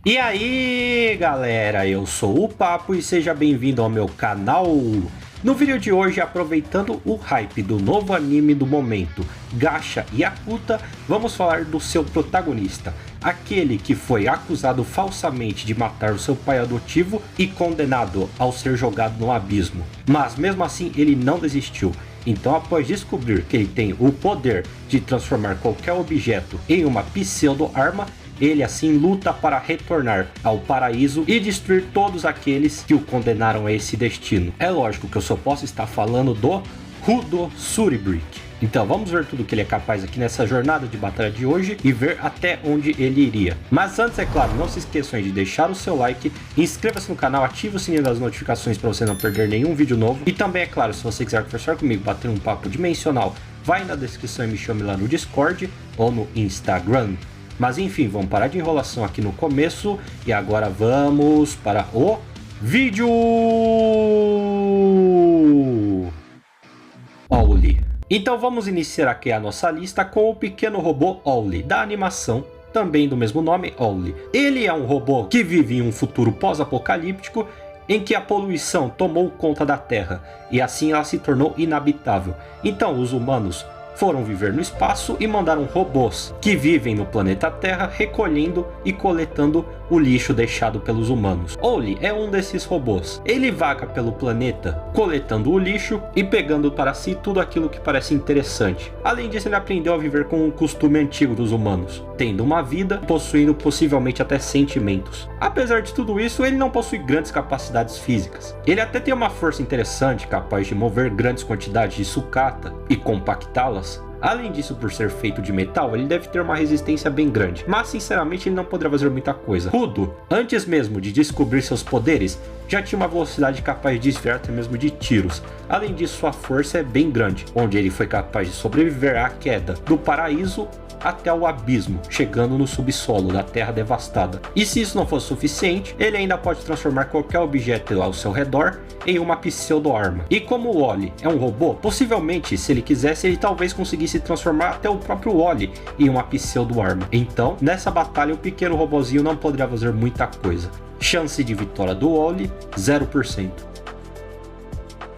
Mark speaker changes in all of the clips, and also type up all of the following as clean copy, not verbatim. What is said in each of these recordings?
Speaker 1: E aí galera, eu sou o Papo e seja bem-vindo ao meu canal. No vídeo de hoje, aproveitando o hype do novo anime do momento, Gacha Yakuta, vamos falar do seu protagonista, aquele que foi acusado falsamente de matar o seu pai adotivo e condenado ao ser jogado no abismo. Mas mesmo assim ele não desistiu. Então, após descobrir que ele tem o poder de transformar qualquer objeto em uma pseudo-arma, ele assim luta para retornar ao paraíso e destruir todos aqueles que o condenaram a esse destino. É lógico que eu só posso estar falando do Rudo Suribrik. Então vamos ver tudo que ele é capaz aqui nessa jornada de batalha de hoje e ver até onde ele iria. Mas antes, é claro, não se esqueçam de deixar o seu like, inscreva-se no canal, ative o sininho das notificações para você não perder nenhum vídeo novo. E também, é claro, se você quiser conversar comigo, bater um papo dimensional, vai na descrição e me chame lá no Discord ou no Instagram. Mas enfim, vamos parar de enrolação aqui no começo e agora vamos para o vídeo! Owly. Então vamos iniciar aqui a nossa lista com o pequeno robô Owly, da animação também do mesmo nome, Owly. Ele é um robô que vive em um futuro pós-apocalíptico em que a poluição tomou conta da Terra e assim ela se tornou inabitável. Então os humanos foram viver no espaço e mandaram robôs que vivem no planeta Terra recolhendo e coletando o lixo deixado pelos humanos. Owly é um desses robôs. Ele vaga pelo planeta coletando o lixo e pegando para si tudo aquilo que parece interessante. Além disso, ele aprendeu a viver com um costume antigo dos humanos, tendo uma vida, possuindo possivelmente até sentimentos. Apesar de tudo isso, ele não possui grandes capacidades físicas. Ele até tem uma força interessante, capaz de mover grandes quantidades de sucata e compactá-las. Além disso, por ser feito de metal, ele deve ter uma resistência bem grande, mas sinceramente ele não poderia fazer muita coisa. Rudo, antes mesmo de descobrir seus poderes, já tinha uma velocidade capaz de desviar até mesmo de tiros. Além disso, sua força é bem grande, onde ele foi capaz de sobreviver à queda do paraíso até o abismo, chegando no subsolo da terra devastada. E se isso não fosse suficiente, ele ainda pode transformar qualquer objeto ao seu redor em uma pseudo-arma. E como o Owly é um robô, possivelmente, se ele quisesse, ele talvez conseguisse transformar até o próprio Owly em uma pseudo-arma. Então, nessa batalha, o pequeno robozinho não poderia fazer muita coisa. Chance de vitória do Owly, 0%.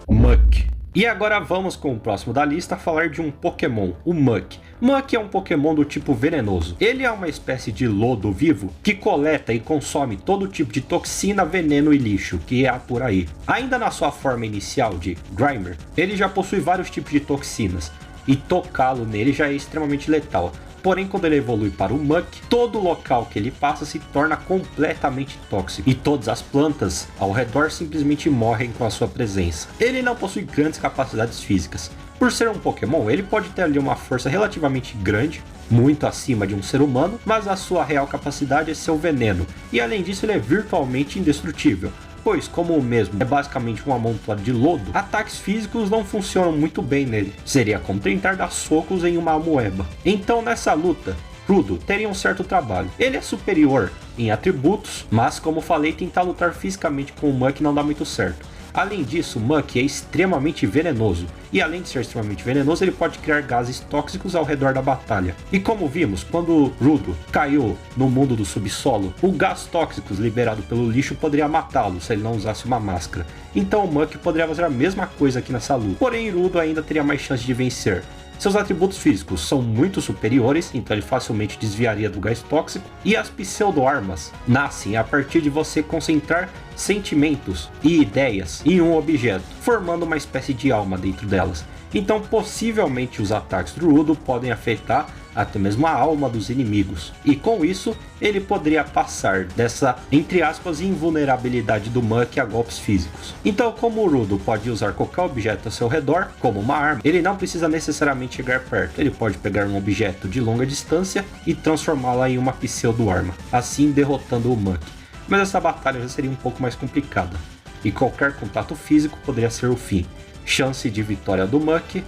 Speaker 1: Muk. E agora vamos com o próximo da lista falar de um Pokémon, o Muk. Muk é um Pokémon do tipo venenoso. Ele é uma espécie de lodo vivo que coleta e consome todo tipo de toxina, veneno e lixo que há por aí. Ainda na sua forma inicial de Grimer, ele já possui vários tipos de toxinas e tocá-lo nele já é extremamente letal. Porém, quando ele evolui para o Muk, todo local que ele passa se torna completamente tóxico e todas as plantas ao redor simplesmente morrem com a sua presença. Ele não possui grandes capacidades físicas. Por ser um Pokémon, ele pode ter ali uma força relativamente grande, muito acima de um ser humano, mas a sua real capacidade é seu veneno, e além disso ele é virtualmente indestrutível. Pois, como o mesmo é basicamente um amontoado de lodo, ataques físicos não funcionam muito bem nele. Seria como tentar dar socos em uma amoeba. Então nessa luta, Rudo teria um certo trabalho. Ele é superior em atributos, mas como falei, tentar lutar fisicamente com o Muk não dá muito certo. Além disso, o Muk é extremamente venenoso, e além de ser extremamente venenoso, ele pode criar gases tóxicos ao redor da batalha. E como vimos, quando Rudo caiu no mundo do subsolo, o gás tóxico liberado pelo lixo poderia matá-lo se ele não usasse uma máscara. Então o Muk poderia fazer a mesma coisa aqui nessa luta, porém Rudo ainda teria mais chance de vencer. Seus atributos físicos são muito superiores, então ele facilmente desviaria do gás tóxico, e as pseudo-armas nascem a partir de você concentrar sentimentos e ideias em um objeto, formando uma espécie de alma dentro delas. Então possivelmente os ataques do Rudo podem afetar até mesmo a alma dos inimigos, e com isso ele poderia passar dessa, entre aspas, invulnerabilidade do Muk a golpes físicos. Então, como o Rudo pode usar qualquer objeto ao seu redor como uma arma, ele não precisa necessariamente chegar perto, ele pode pegar um objeto de longa distância e transformá-la em uma pseudo-arma, assim derrotando o Muk. Mas essa batalha já seria um pouco mais complicada, e qualquer contato físico poderia ser o fim. Chance de vitória do Muk,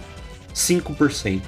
Speaker 1: 5%.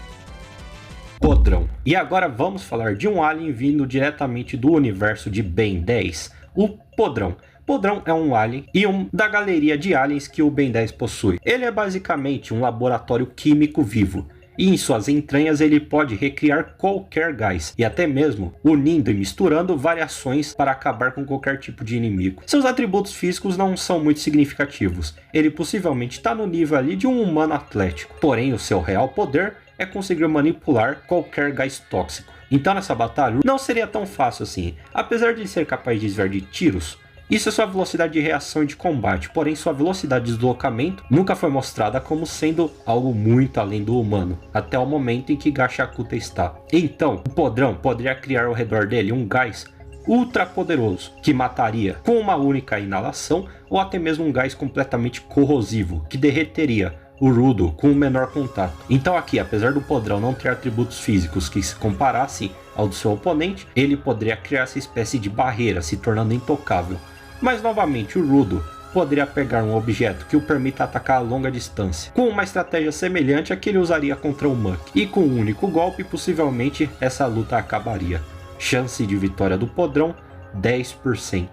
Speaker 1: Podrão. E agora vamos falar de um alien vindo diretamente do universo de Ben 10, o Podrão. Podrão é um alien e da galeria de aliens que o Ben 10 possui. Ele é basicamente um laboratório químico vivo. e em suas entranhas ele pode recriar qualquer gás, e até mesmo unindo e misturando variações para acabar com qualquer tipo de inimigo. Seus atributos físicos não são muito significativos, ele possivelmente está no nível ali de um humano atlético, porém o seu real poder é conseguir manipular qualquer gás tóxico. Então nessa batalha não seria tão fácil assim, apesar de ele ser capaz de desviar de tiros. Isso é sua velocidade de reação e de combate, porém sua velocidade de deslocamento nunca foi mostrada como sendo algo muito além do humano, até o momento em que Gashiakuta está. Então, o Podrão poderia criar ao redor dele um gás ultra poderoso, que mataria com uma única inalação, ou até mesmo um gás completamente corrosivo, que derreteria o Rudo com o menor contato. Então aqui, apesar do Podrão não ter atributos físicos que se comparassem ao do seu oponente, ele poderia criar essa espécie de barreira, se tornando intocável. Mas novamente o Rudo poderia pegar um objeto que o permita atacar a longa distância, com uma estratégia semelhante à que ele usaria contra o Muk, e com um único golpe possivelmente essa luta acabaria. Chance de vitória do Podrão, 10%.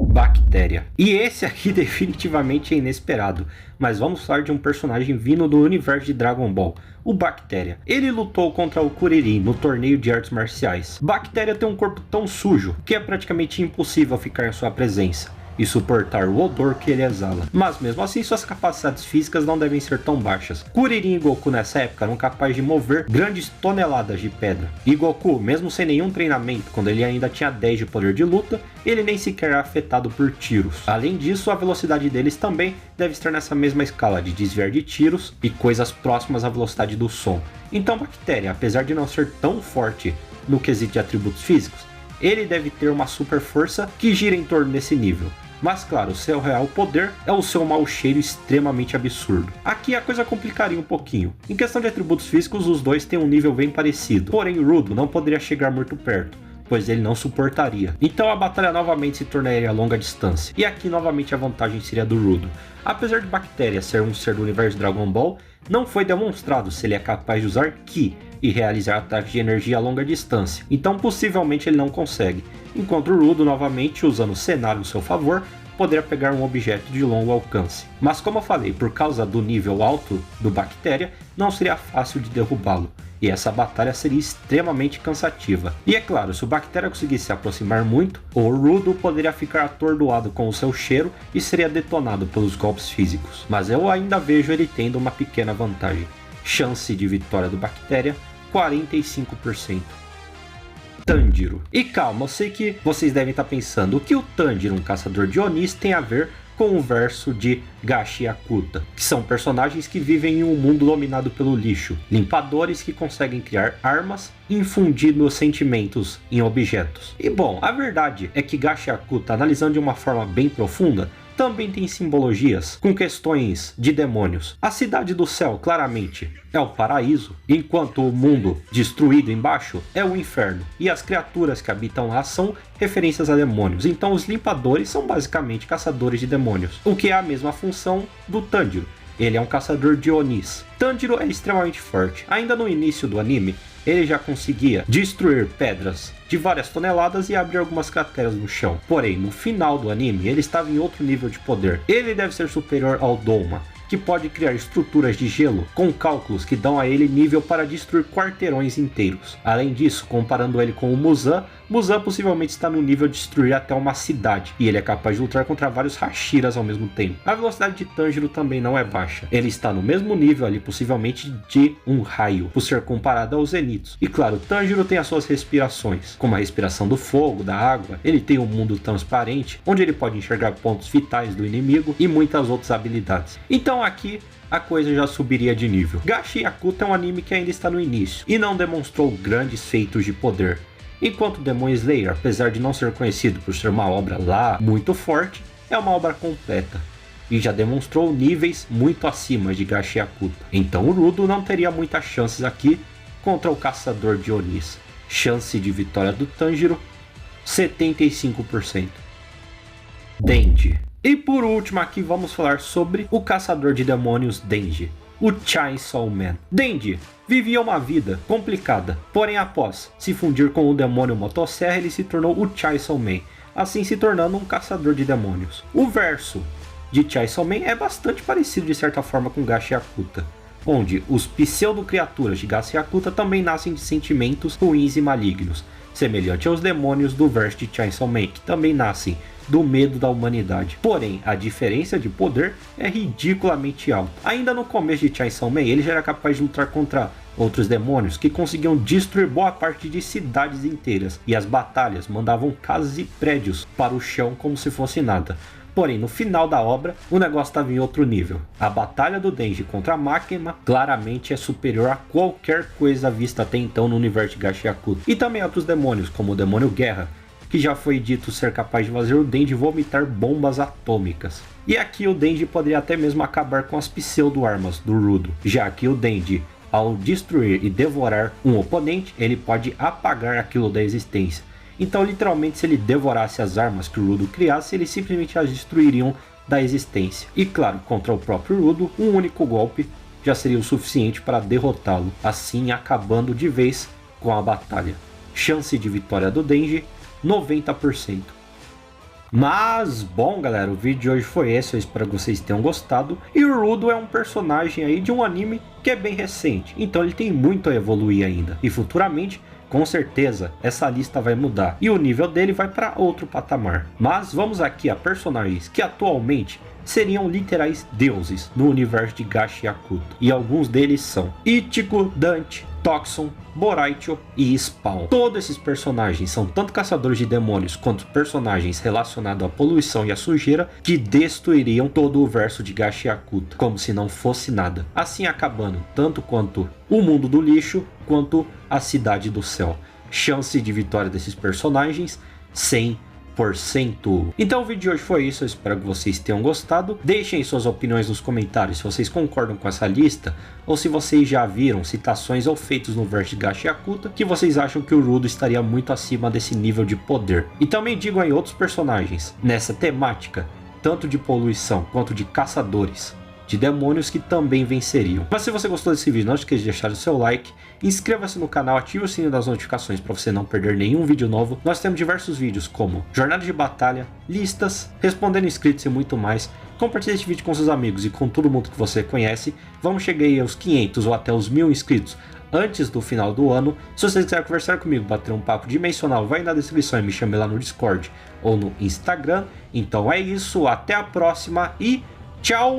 Speaker 1: Bactéria. E esse aqui definitivamente é inesperado, mas vamos falar de um personagem vindo do universo de Dragon Ball, o Bactéria. Ele lutou contra o Kuririn no torneio de artes marciais. Bactéria tem um corpo tão sujo que é praticamente impossível ficar em sua presença e suportar o odor que ele exala. Mas mesmo assim suas capacidades físicas não devem ser tão baixas. Kuririn e Goku nessa época eram capazes de mover grandes toneladas de pedra. E Goku, mesmo sem nenhum treinamento, quando ele ainda tinha 10 de poder de luta, ele nem sequer era afetado por tiros. Além disso, a velocidade deles também deve estar nessa mesma escala de desviar de tiros e coisas próximas à velocidade do som. Então Bactéria, apesar de não ser tão forte no quesito de atributos físicos, ele deve ter uma super força que gira em torno desse nível. Mas claro, o seu real poder é o seu mau cheiro extremamente absurdo. Aqui a coisa complicaria um pouquinho. Em questão de atributos físicos, os dois têm um nível bem parecido. Porém, Rudo não poderia chegar muito perto, pois ele não suportaria. Então a batalha novamente se tornaria a longa distância. E aqui novamente a vantagem seria do Rudo. Apesar de Bactéria ser um ser do universo de Dragon Ball, não foi demonstrado se ele é capaz de usar Ki e realizar ataques de energia a longa distância, então possivelmente ele não consegue, enquanto o Rudo novamente, usando o cenário em seu favor, poderia pegar um objeto de longo alcance. Mas como eu falei, por causa do nível alto do Bactéria, não seria fácil de derrubá-lo, e essa batalha seria extremamente cansativa. E é claro, se o Bactéria conseguisse se aproximar muito, o Rudo poderia ficar atordoado com o seu cheiro e seria detonado pelos golpes físicos. Mas eu ainda vejo ele tendo uma pequena vantagem. Chance de vitória do Bactéria, 45%. Tanjiro. E calma, eu sei que vocês devem estar pensando o que o Tanjiro, um caçador de Onis, tem a ver com o verso de Gashiakuta, que são personagens que vivem em um mundo dominado pelo lixo, limpadores que conseguem criar armas infundindo sentimentos em objetos. E bom, a verdade é que Gashiakuta, analisando de uma forma bem profunda, também tem simbologias com questões de demônios. A cidade do céu, claramente, é o paraíso, enquanto o mundo destruído embaixo é o inferno. E as criaturas que habitam lá são referências a demônios. Então os limpadores são basicamente caçadores de demônios, o que é a mesma função do Tanjiro. Ele é um caçador de Onis. Tanjiro é extremamente forte. Ainda no início do anime, ele já conseguia destruir pedras de várias toneladas e abrir algumas crateras no chão. Porém, no final do anime, ele estava em outro nível de poder. Ele deve ser superior ao Doma, que pode criar estruturas de gelo com cálculos que dão a ele nível para destruir quarteirões inteiros. Além disso, comparando ele com o Muzan, Muzan possivelmente está no nível de destruir até uma cidade, e ele é capaz de lutar contra vários Hashiras ao mesmo tempo. A velocidade de Tanjiro também não é baixa, ele está no mesmo nível ali possivelmente de um raio, por ser comparado aos Zeniths. E claro, Tanjiro tem as suas respirações, como a respiração do fogo, da água, ele tem um mundo transparente, onde ele pode enxergar pontos vitais do inimigo e muitas outras habilidades. Então aqui a coisa já subiria de nível. Gashiakuta é um anime que ainda está no início e não demonstrou grandes feitos de poder, enquanto Demon Slayer, apesar de não ser conhecido por ser uma obra lá muito forte, é uma obra completa e já demonstrou níveis muito acima de Gashiakuta. Então o Rudo não teria muitas chances aqui contra o caçador de Onis. Chance de vitória do Tanjiro, 75%. Denji. E por último aqui vamos falar sobre o caçador de demônios Denji, o Chainsaw Man. Denji vivia uma vida complicada, porém após se fundir com o demônio Motosserra, ele se tornou o Chainsaw Man, assim se tornando um caçador de demônios. O verso de Chainsaw Man é bastante parecido de certa forma com Gashiakuta, onde os pseudo-criaturas de Gashi-Akuta também nascem de sentimentos ruins e malignos, semelhante aos demônios do verso de Chainsaw Man, que também nascem do medo da humanidade. Porém, a diferença de poder é ridiculamente alta. Ainda no começo de Chainsaw Man, ele já era capaz de lutar contra outros demônios que conseguiam destruir boa parte de cidades inteiras, e as batalhas mandavam casas e prédios para o chão como se fosse nada. Porém, no final da obra, o negócio estava em outro nível. A batalha do Denji contra a Makima claramente é superior a qualquer coisa vista até então no universo de Gashi-Akuta. E também outros demônios, como o demônio Guerra, que já foi dito ser capaz de fazer o Denji vomitar bombas atômicas. E aqui o Denji poderia até mesmo acabar com as pseudo-armas do Rudo, já que o Denji, ao destruir e devorar um oponente, ele pode apagar aquilo da existência. Então, literalmente, se ele devorasse as armas que o Rudo criasse, eles simplesmente as destruiriam da existência. E claro, contra o próprio Rudo, um único golpe já seria o suficiente para derrotá-lo, assim acabando de vez com a batalha. Chance de vitória do Denji, 90%. Mas, bom galera, o vídeo de hoje foi esse, eu espero que vocês tenham gostado. E o Rudo é um personagem aí de um anime que é bem recente, então ele tem muito a evoluir ainda. E futuramente, com certeza, essa lista vai mudar e o nível dele vai para outro patamar. Mas vamos aqui a personagens que atualmente seriam literais deuses no universo de Gashi-Akuta. E alguns deles são Ichigo, Dante, Toxon, Boraicho e Spawn. Todos esses personagens são tanto caçadores de demônios quanto personagens relacionados à poluição e à sujeira que destruiriam todo o verso de Gashi-Akuta, como se não fosse nada, assim acabando tanto quanto o mundo do lixo quanto a cidade do céu. Chance de vitória desses personagens 100%. Então o vídeo de hoje foi isso, eu espero que vocês tenham gostado. Deixem suas opiniões nos comentários se vocês concordam com essa lista, ou se vocês já viram citações ou feitos no verso de Gashi-Akuta que vocês acham que o Rudo estaria muito acima desse nível de poder. E também digam aí outros personagens nessa temática, tanto de poluição quanto de caçadores de demônios, que também venceriam. Mas se você gostou desse vídeo, não esqueça de deixar o seu like, inscreva-se no canal, ative o sininho das notificações para você não perder nenhum vídeo novo. Nós temos diversos vídeos como jornada de batalha, listas, respondendo inscritos e muito mais. Compartilhe este vídeo com seus amigos e com todo mundo que você conhece. Vamos chegar aí aos 500 ou até os 1000 inscritos antes do final do ano. Se você quiser conversar comigo, bater um papo dimensional, vai na descrição e me chame lá no Discord ou no Instagram. Então é isso, até a próxima e tchau!